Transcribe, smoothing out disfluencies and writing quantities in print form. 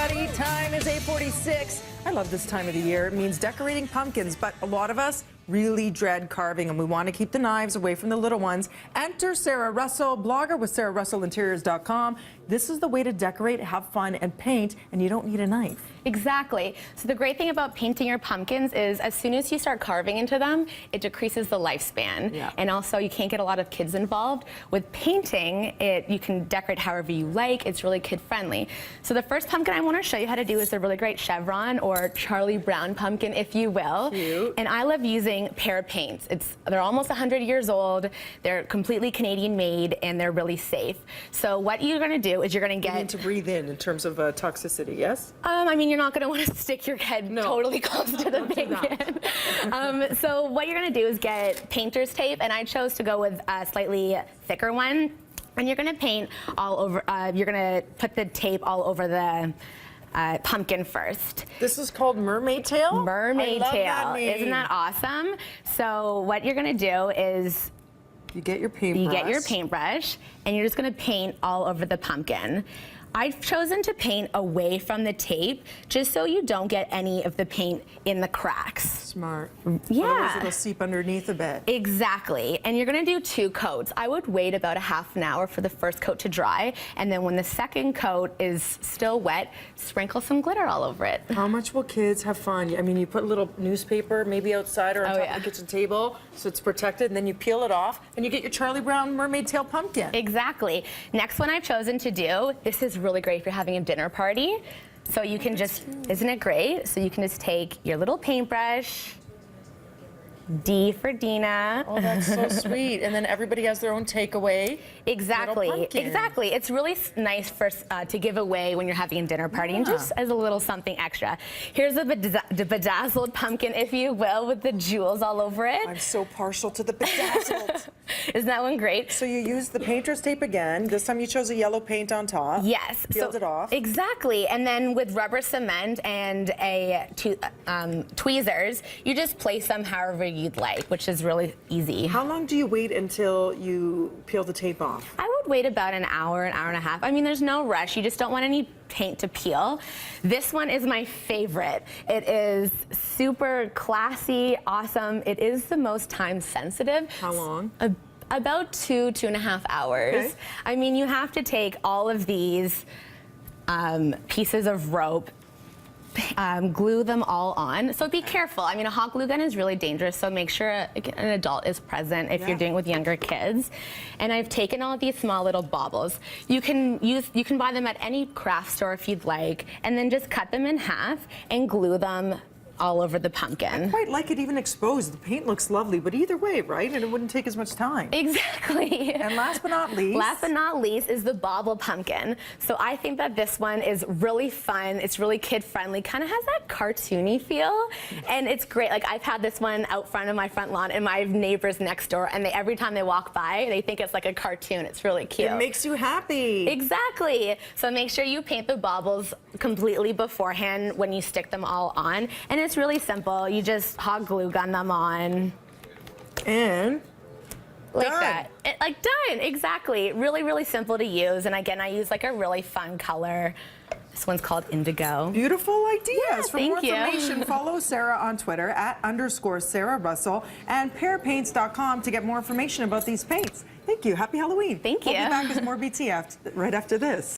everybody. Time is 8:46. I love this time of the year. It means decorating pumpkins, but a lot of us really dread carving, and we want to keep the knives away from the little ones. Enter Sara Russell, blogger with SaraRussellInteriors.com. This is the way to decorate, have fun, and paint, and you don't need a knife. Exactly. So the great thing about painting your pumpkins is as soon as you start carving into them, it decreases the lifespan. Yeah. And also you can't get a lot of kids involved. With painting, you can decorate however you like. It's really kid friendly. So the first pumpkin I want to show you how to do is a really great chevron or Charlie Brown pumpkin, if you will. Cute. And I love using pear paints. They're almost 100 years old. They're completely Canadian made and they're really safe. So what you're going to do is you're going to get... You need to breathe in terms of toxicity, yes? I mean, you're not going to want to stick your head totally close to the bacon. So what you're going to do is get painter's tape, and I chose to go with a slightly thicker one. And you're going to paint all over, you're going to put the tape all over the pumpkin first. This is called mermaid tail? Mermaid I love tail. That name. Isn't that awesome? So what you're going to do is you get your paintbrush. You get your paintbrush, and you're just going to paint all over the pumpkin. I've chosen to paint away from the tape just so you don't get any of the paint in the cracks. Smart. Yeah. Otherwise it'll seep underneath a bit. Exactly. And you're going to do 2 coats. I would wait about a half an hour for the first coat to dry, and then when the second coat is still wet, sprinkle some glitter all over it. How much will kids have fun? I mean, you put a little newspaper maybe outside or on top of the kitchen table so it's protected, and then you peel it off and you get your Charlie Brown mermaid tail pumpkin. Exactly. Next one I've chosen to do, this is really great if you're having a dinner party. So you can just, isn't it great? So you can just take your little paintbrush, D for Dina. Oh, that's so sweet. And then everybody has their own takeaway. Exactly. Exactly. It's really nice for to give away when you're having a dinner party, and just as a little something extra. Here's the bedazzled pumpkin, if you will, with the jewels all over it. I'm so partial to the bedazzled. Isn't that one great? So you used the painter's tape again. This time you chose a yellow paint on top. Yes. Peeled it off. Exactly. And then with rubber cement and tweezers, you just place them however you'd like, which is really easy. How long do you wait until you peel the tape off? I would wait about an hour and a half. I mean, there's no rush. You just don't want any paint to peel. This one is my favorite. It is super classy, awesome. It is the most time sensitive. How long? About 2.5 hours. Okay. I mean, you have to take all of these pieces of rope, glue them all on. So be careful. I mean, a hot glue gun is really dangerous, so make sure an adult is present if you're doing it with younger kids. And I've taken all of these small little baubles. You can buy them at any craft store if you'd like, and then just cut them in half and glue them all over the pumpkin. I quite like it even exposed. The paint looks lovely, but either way, right? And it wouldn't take as much time. Exactly. And last but not least. Last but not least is the bauble pumpkin. So I think that this one is really fun. It's really kid friendly. Kind of has that cartoony feel, and it's great. Like, I've had this one out front of my front lawn, and my neighbors next door, and every time they walk by, they think it's like a cartoon. It's really cute. It makes you happy. Exactly. So make sure you paint the baubles completely beforehand when you stick them all on. And it's really simple. You just hot glue gun them on. And like done. that. Like done, exactly. Really, really simple to use. And again, I use like a really fun color. This one's called indigo. Beautiful ideas. Yeah, For more thank you. information, follow Sara on Twitter @_Sara Russell and pearpaints.com to get more information about these paints. Thank you. Happy Halloween. Thank you. We'll be back with more BT right after this.